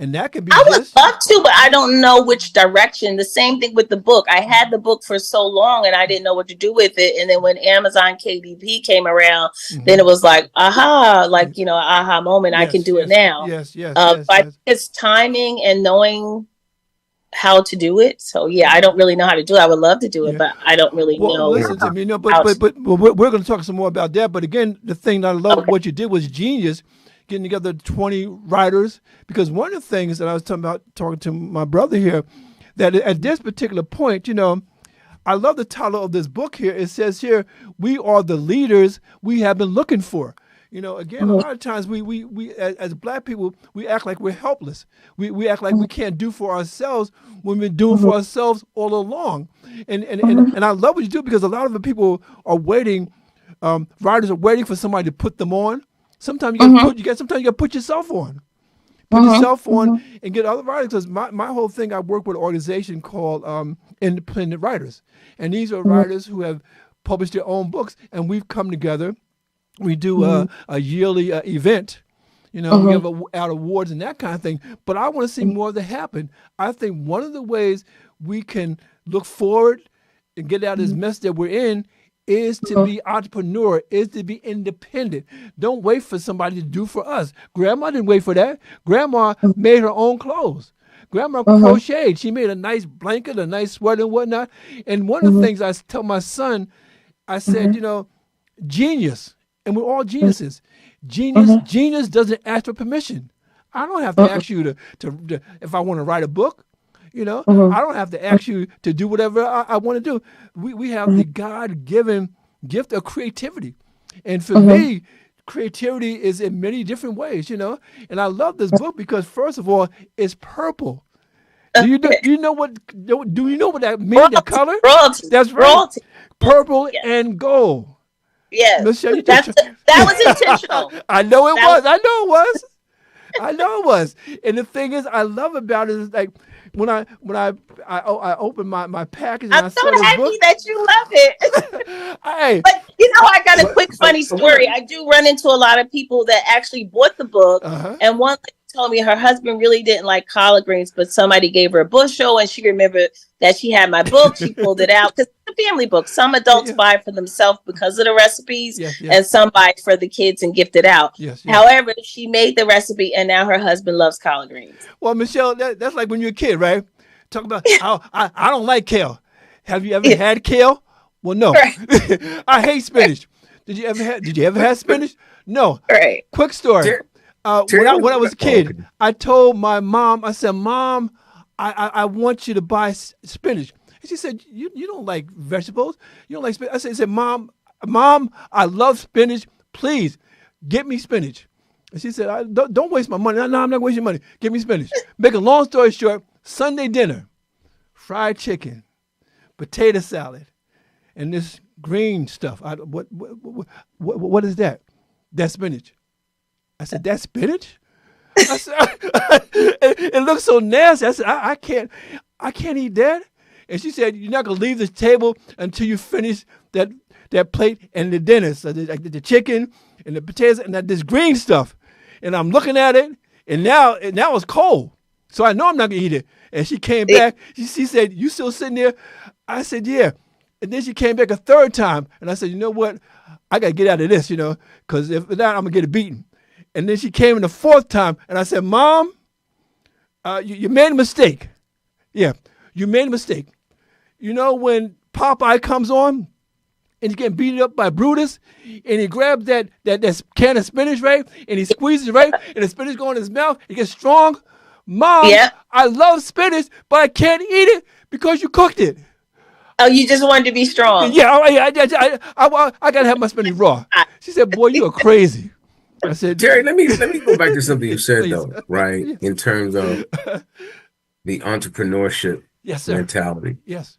And that could be I would love to, but I don't know which direction. The same thing with the book. I had the book for so long and I didn't know what to do with it. And then when Amazon KDP came around, then it was like, aha, like, aha moment. I can do it now. Yes. I think it's timing and knowing how to do it. So yeah, I don't really know how to do it. I would love to do it, but I don't really know. Listen to me, but we're going to talk some more about that. But again, the thing that I love what you did was genius. Getting together 20 writers, because one of the things that I was talking to my brother here, that at this particular point, I love the title of this book here. It says here, "We are the leaders we have been looking for." Again, a lot of times we as Black people, we act like we're helpless. We act like we can't do for ourselves when we've been doing for ourselves all along. And I love what you do, because a lot of the people are waiting. Writers are waiting for somebody to put them on. Sometimes you got to put yourself on. Put yourself on and get other writers. Because my whole thing, I work with an organization called Independent Writers. And these are writers who have published their own books. And we've come together. We do a yearly event. We have out awards and that kind of thing. But I want to see more of that happen. I think one of the ways we can look forward and get out of this mess that we're in is to be entrepreneur, is to be independent. Don't wait for somebody to do for us. Grandma didn't wait for that. Grandma made her own clothes. Grandma crocheted. She made a nice blanket, a nice sweater and whatnot. And one of the things I tell my son, I said, genius, and we're all geniuses. Genius doesn't ask for permission. I don't have to ask you to if I want to write a book. I don't have to ask you to do whatever I want to do. We have the God-given gift of creativity. And for me, creativity is in many different ways, And I love this book because, first of all, it's purple. Do you know what that means, the color? Royalty. That's right. Royalty. Purple and gold. Yes. Michelle, that was intentional. I know it was. And the thing is, I love about it is like, when I opened my package and I saw this book. I'm so happy that you love it. Hey, but I got a quick funny story. I do run into a lot of people that actually bought the book, and one lady told me her husband really didn't like collard greens, but somebody gave her a bushel, and she remembered that she had my book. She pulled it out because it's a family book. Some adults buy it for themselves because of the recipes, and some buy it for the kids and gift it out. However, she made the recipe, and now her husband loves collard greens. Well, Michelle, that's like when you're a kid, right? Talk about I don't like kale. Have you ever had kale? Well, no. I hate spinach. Did you ever have spinach? No. Right. Quick story. When I was a kid, I told my mom, I said, "Mom, I want you to buy spinach." And she said, "You don't like vegetables. You don't like spinach." I said, Mom, I love spinach. Please, get me spinach." And she said, "Don't waste my money." No, I'm not wasting money. Give me spinach. Make a long story short, Sunday dinner, fried chicken, potato salad, and this green stuff. What is that? That's spinach. I said, "That's spinach?" I said, it looks so nasty. I said, I can't eat that. And she said, "You're not gonna leave this table until you finish that plate and the dinner." So the chicken and the potatoes and this green stuff. And I'm looking at it, and now it's cold. So I know I'm not gonna eat it. And she came back. She said, "You still sitting there?" I said, "Yeah." And then she came back a third time, and I said, "You know what? I gotta get out of this, because if not, I'm gonna get a beating." And then she came in the fourth time, and I said, "Mom, you made a mistake. Yeah, you made a mistake. When Popeye comes on, and he's getting beaten up by Brutus, and he grabs that can of spinach, right? And he squeezes it, right? And the spinach goes in his mouth. It gets strong. Mom, I love spinach, but I can't eat it because you cooked it." Oh, you just wanted to be strong. Yeah, I got to have my spinach raw. She said, "Boy, you are crazy." I said, "Jerry, let me go back to something you said, though, right? In terms of the entrepreneurship mentality. Yes.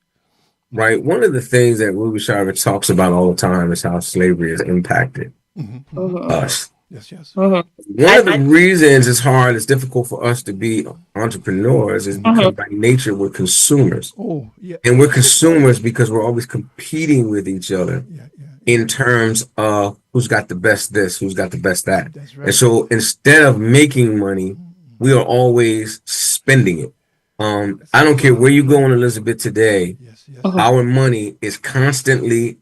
Right. One of the things that Ruby Shriver talks about all the time is how slavery has impacted us. Yes, yes. One of the reasons it's hard, it's difficult for us to be entrepreneurs is because by nature we're consumers. Oh, yeah. And we're consumers because we're always competing with each other in terms of who's got the best this, who's got the best that. That's right. And so instead of making money, we are always spending it. I don't care where you go in Elizabeth today, our money is constantly,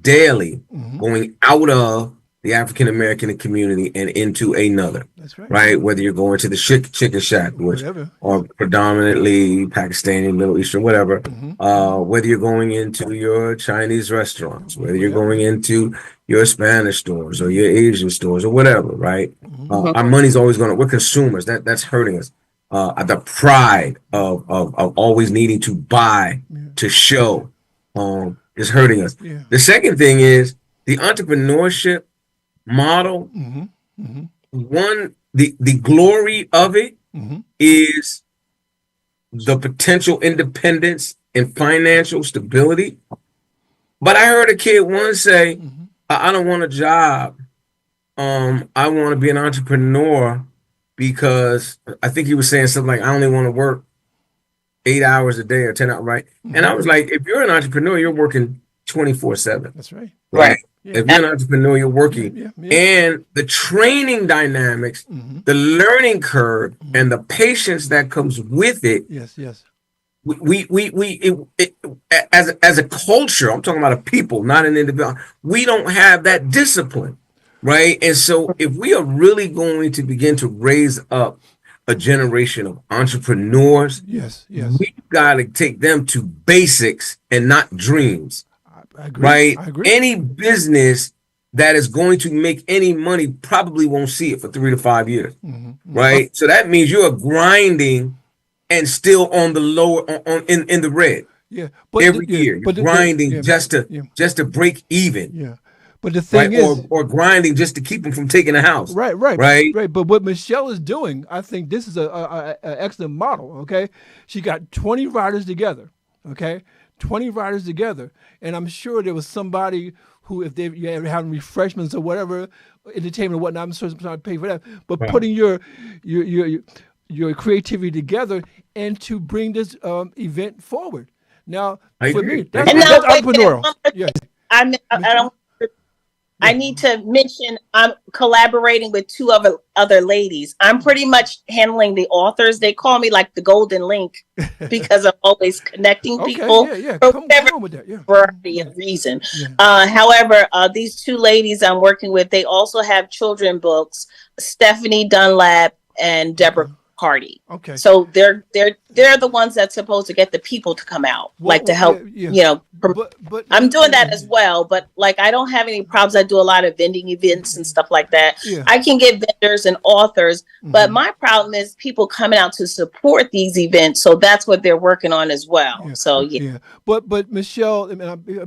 daily going out of the African American community and into another. That's right. Right? Whether you're going to the chicken shack, which are predominantly Pakistani, Middle Eastern, whatever. Whether you're going into your Chinese restaurants, whether you're going into your Spanish stores or your Asian stores or whatever, right? Our money's always we're consumers. That's hurting us. The pride of always needing to buy, to show, is hurting us. The second thing is the entrepreneurship model. One, the glory of it is the potential independence and financial stability. But I heard a kid once say, I don't want a job. I want to be an entrepreneur because I think he was saying something like, I only want to work 8 hours a day or 10 hours, right? And I was like, if you're an entrepreneur, you're working 24/7. That's right. Right. If you're an entrepreneur, you're working. And the training dynamics, the learning curve, and the patience that comes with it. Yes, yes. As a culture, I'm talking about a people, not an individual. We don't have that discipline, right? And so, if we are really going to begin to raise up a generation of entrepreneurs, we've got to take them to basics and not dreams. I agree. Right? I agree. Any business that is going to make any money probably won't see it for 3 to 5 years. Right? So that means you are grinding and still on the lower in the red. But every year. You're grinding just to break even. But the thing is, or grinding just to keep them from taking a house. Right. But what Michelle is doing, I think this is a excellent model. Okay, she got 20 riders together. Okay, 20 riders together, and I'm sure there was somebody who, if they were having refreshments or whatever, entertainment or whatnot, I'm sure somebody paid for that. But putting your creativity together and to bring this event forward. Now, for me, that's entrepreneurial. I need to mention I'm collaborating with two other ladies. I'm pretty much handling the authors. They call me like the golden link because I'm always connecting people for whatever variety of reason. However, these two ladies I'm working with, they also have children books, Stephanie Dunlap and Deborah Cardi. So they're the ones that's supposed to get the people to come out, to help, but I'm doing that as well. But I don't have any problems. I do a lot of vending events and stuff like that. I can get vendors and authors, but my problem is people coming out to support these events. So that's what they're working on as well. But Michelle,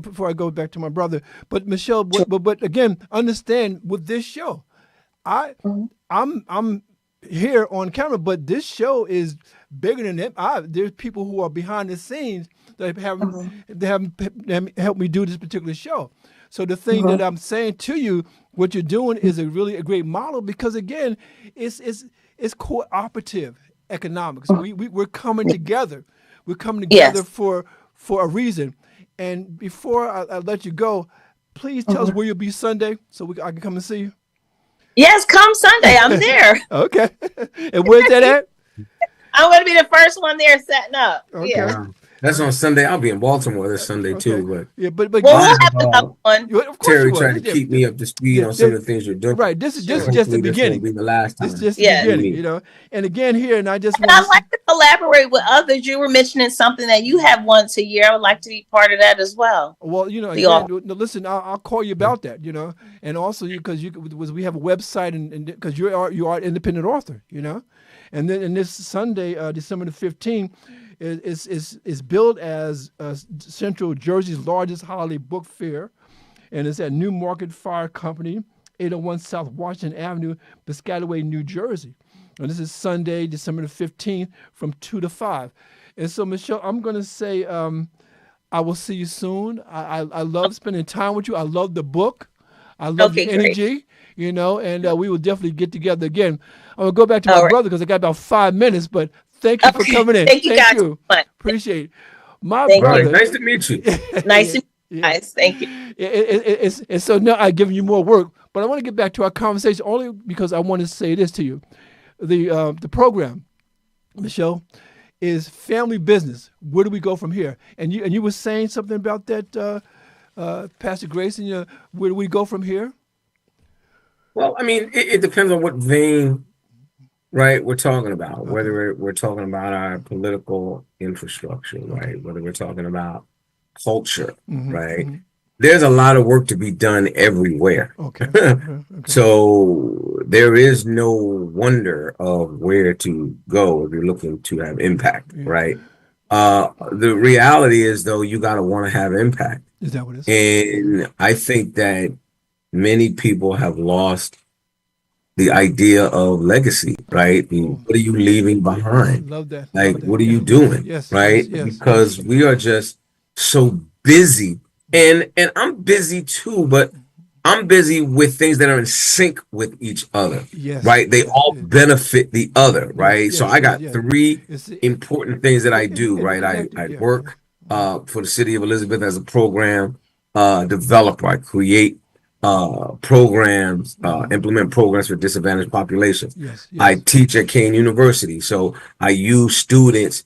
before I go back to my brother, but Michelle, but again, understand with this show, I'm here on camera, but this show is bigger than that. There's people who are behind the scenes that have helped me do this particular show. So the thing that I'm saying to you, what you're doing is a great model, because again, it's cooperative economics. We're coming together. We're coming together for a reason. And before I let you go, please tell us where you'll be Sunday so I can come and see you. Yes, come Sunday. I'm there. Okay. And where's that at? I'm going to be the first one there setting up. Okay. Yeah. That's on Sunday. I'll be in Baltimore this Sunday too. But we'll have another one. Terry tried to keep me up to speed on some of the things you're doing. Right. This is just the beginning. This will be the last time. This is just the beginning, And again, here, and I like to collaborate with others. You were mentioning something that you have once a year. I would like to be part of that as well. Well, again, listen, I'll call you about that, and also because we have a website, and because you are an independent author, and then in this Sunday, December the 15th. Is billed as Central Jersey's largest holiday book fair, and it's at New Market Fire Company, 801 South Washington Avenue, Piscataway, New Jersey. And this is Sunday, December the 15th, from 2 to 5. And so, Michelle, I'm going to say I will see you soon. I love spending time with you. I love the book. I love your Okay, great. energy, and we will definitely get together again. I'm gonna go back to my All right. brother because I got about 5 minutes, but thank you for Okay. coming in. Thank you Thank guys so you. much. Appreciate it. My Thank All right, you. brother. nice to meet you. Nice to yeah, meet you yeah. guys. Thank you. And so now I've given you more work, but I want to get back to our conversation only because I want to say this to you. The program, Michelle, is family business. Where do we go from here? And you were saying something about that, Pastor Grace, and where do we go from here? Well, I mean, it depends on what vein, right, we're talking about. Okay. Whether we're talking about our political infrastructure, Okay. right? Whether we're talking about culture, Mm-hmm. right? Mm-hmm. There's a lot of work to be done everywhere. Okay. Okay. Okay. So there is no wonder of where to go if you're looking to have impact, Yeah. right? The reality is, though, you got to want to have impact. Is that what it is? And I think that many people have lost the idea of legacy, right? Oh, What are you leaving behind? love that. Like, Love that. what are you Yes. Yes. doing, Yes. right? Yes. Yes. Yes. Because we are just so busy, and I'm busy too, but I'm busy with things that are in sync with each other, Yes. right? They Yes. all Yes. benefit the other, Yes. right? So Yes. I Yes. got Yes. three It's important things that I do, right? interconnected. I Yeah. Yeah. work for the city of Elizabeth as a program developer. I create programs, Mm-hmm. implement programs for disadvantaged populations. Yes. I Yes. teach at Kane University, so I use students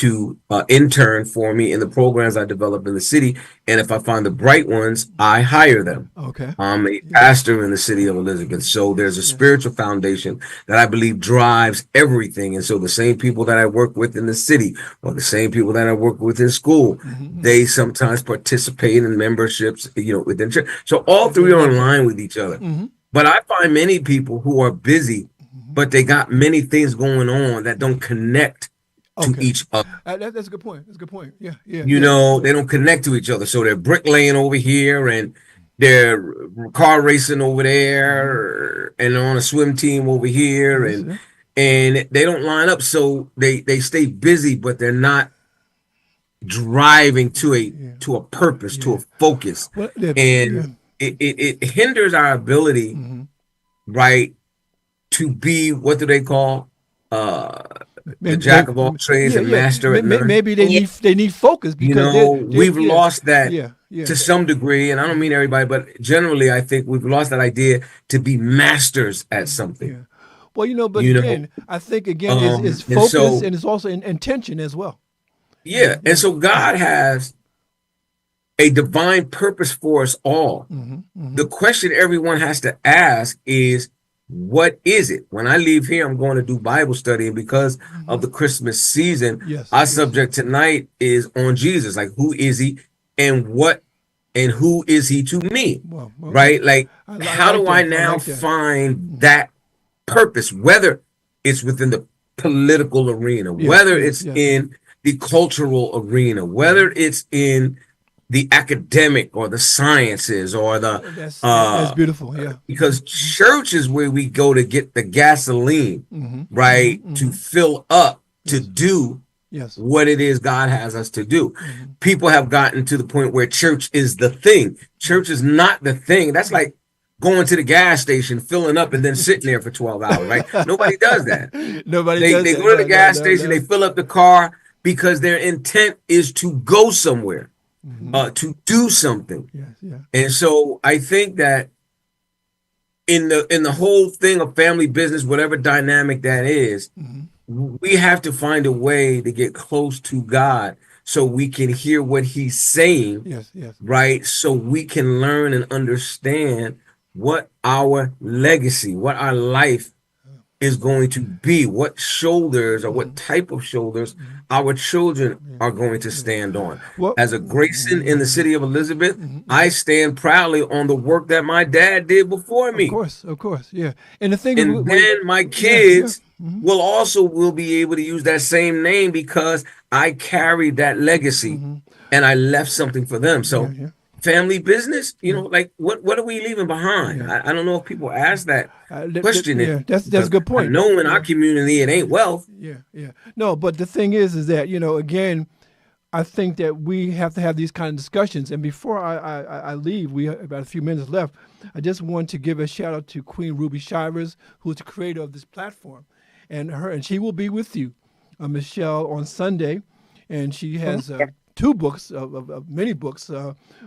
to intern for me in the programs I develop in the city. And if I find the bright ones, I hire them. Okay. I'm a Yeah. pastor in the city of Elizabeth. So there's Yes. a Yes. spiritual foundation that I believe drives everything. And so the same people that I work with in the city or the same people that I work with in school, Mm-hmm. they sometimes participate in memberships, within church. So all I three are in love that. line with each other. Mm-hmm. But I find many people who are busy, Mm-hmm. but they got many things going on that don't connect to Okay. each other. That's a good point. That's a good point. Yeah. Yeah. You Yeah. know, they don't connect to each other. So they're bricklaying over here and they're car racing over Mm-hmm. there and they're on a swim team over here Yes. and they don't line up. So they stay busy, but they're not driving Yeah. to a purpose, to Yeah. a focus. Well, yeah. And it hinders our ability, Mm-hmm. right, to be what do they call uh the Maybe, jack of all trades yeah, and yeah. master at none. Maybe Yeah. they need focus You because know, they're we've yeah, lost that yeah, yeah. to some degree, and I don't mean everybody, but generally, I think we've lost that idea to be masters at something. Yeah. Well, but You know, again, I think again is and focus so and it's also intention as well. yeah, and Yeah. so God has a divine purpose for us all. Mm-hmm. Mm-hmm. The question everyone has to ask is, what is it? When I leave here, I'm going to do Bible study, and because of the Christmas season, Yes. our Yes. subject tonight is on Jesus. Like, who is he, and who is he to me? Well, okay. Right? Like, I how like do I that. I now like that. find that purpose, whether it's within the political arena, Yes. whether Yes. it's Yes. in the cultural arena, whether it's in the academic or the sciences or the That's beautiful. Yeah. because church is where we go to get the gasoline, Mm-hmm. right? Mm-hmm. To fill up, to Yes. do Yes. what it is God has us to do. Mm-hmm. People have gotten to the point where church is the thing. Church is not the thing. That's like going to the gas station, filling up, and then sitting there for 12 hours, right? Nobody does that. Nobody They does they that. go to the No. No. gas No. station, No. they fill up the car because their intent is to go somewhere, Mm-hmm. to do something. Yes. Yeah. And so I think that in the whole thing of family business, whatever dynamic that is, Mm-hmm. we have to find a way to get close to God so we can hear what he's saying, Yes. Yes. right? So we can learn and understand what our legacy, what our life is going to be, what shoulders or what type of shoulders our children are going to stand on. Well, As a Grayson in the city of Elizabeth, mm-hmm. I stand proudly on the work that my dad did before me. Of course, yeah. And the thing And is, then my yeah, kids Mm-hmm. will be able to use that same name because I carried that legacy Mm-hmm. and I left something for them. So Yeah. family business, like what are we leaving behind? Yeah. I don't know if people ask that question. Yeah, that's a good point. I know in our community it ain't wealth. Yeah. No, but the thing is that again, I think that we have to have these kind of discussions. And before I leave, we have about a few minutes left. I just want to give a shout out to Queen Ruby Shivers, who's the creator of this platform, and she will be with you, Michelle, on Sunday, and she has two books of many books.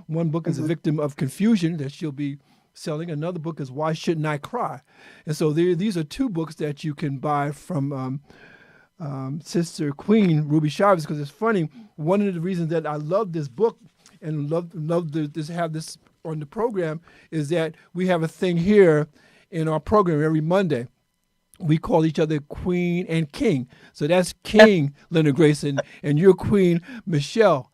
One book is A Victim of Confusion that she'll be selling. Another book is Why Shouldn't I Cry? And so these are two books that you can buy from Sister Queen Ruby Chavez, because it's funny. One of the reasons that I love this book and love to have this on the program is that we have a thing here in our program every Monday. We call each other Queen and King. So that's King Leonard Grayson, and you're Queen Michelle.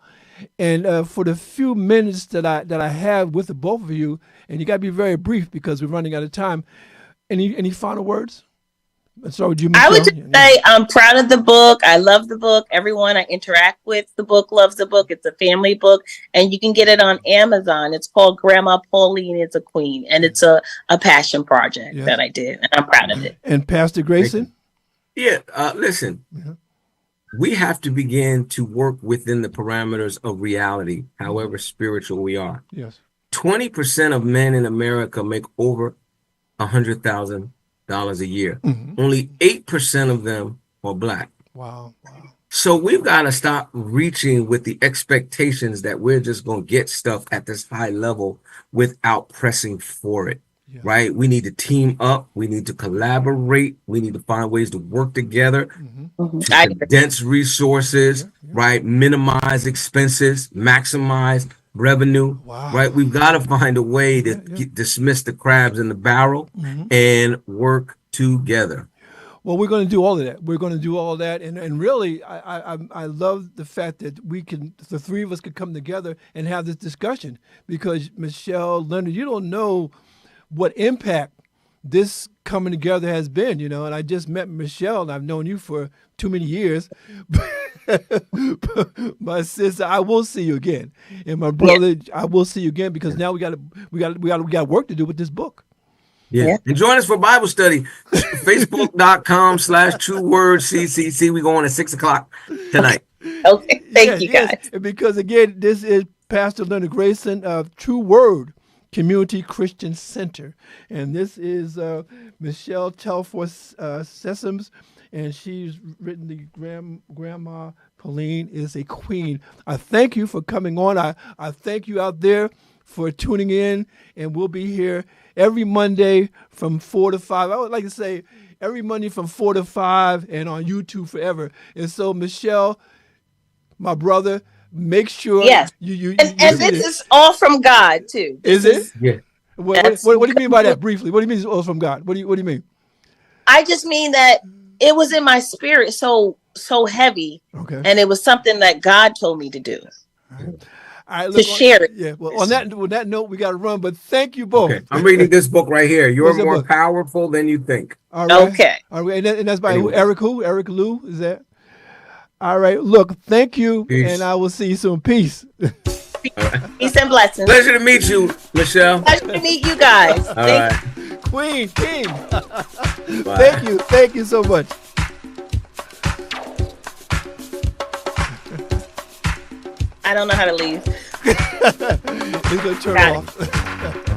And for the few minutes that I have with the both of you, and you got to be very brief because we're running out of time. Any final words? So would you? I would just say I'm proud of the book. I love the book. Everyone I interact with the book loves the book. It's a family book, and you can get it on Amazon. It's called Grandma Pauline is a Queen, and it's a passion project that I did, and I'm proud of it. And Pastor Grayson? Yeah, listen. We have to begin to work within the parameters of reality, however spiritual we are. Yes. 20% of men in America make over $100,000 a year. Only 8% of them are Black. Wow. So we've got to stop reaching with the expectations that we're just going to get stuff at this high level without pressing for it. Right? We need to team up. We need to collaborate. We need to find ways to work together, to condense resources, right? Minimize expenses, maximize revenue, right? We've got to find a way to dismiss the crabs in the barrel and work together. Well, we're going to do all of that. We're going to do all that. And really, I love the fact that the three of us could come together and have this discussion, because Michelle, Leonard, you don't know what impact this coming together has been, and I just met Michelle, and I've known you for too many years. My sister, I will see you again, and my brother, I will see you again, because now we got work to do with this book. Yeah. And join us for Bible study. Facebook.com/TrueWordCCC. We go on at 6:00 tonight. Okay. Thank you, guys. Yes. Because again, this is Pastor Leonard Grayson of True Word Community Christian Center. And this is Michelle Telforth Sessoms, and she's written the Grandma Pauline is a Queen. I thank you for coming on. I thank you out there for tuning in, and we'll be here every Monday from 4 to 5. I would like to say every Monday from 4 to 5 and on YouTube forever. And so, Michelle, my brother, make sure you and this is all from God too. Is it? Yeah. What do you mean by that briefly? What do you mean it's all from God? What do you mean? I just mean that it was in my spirit so heavy. Okay. And it was something that God told me to do. All right, to share it. Yeah. Well, on that note, we got to run. But thank you both. Okay. I'm reading this book right here. You're more powerful than you think. All right. Okay. All right. And that's by Eric who? Eric Lou, is that? All right. Look, thank you. Peace. And I will see you soon. Peace. Peace and blessings. Pleasure to meet you, Michelle. Pleasure to meet you guys. All right. Queen, King. Thank you. Thank you so much. I don't know how to leave. It's going to turn off.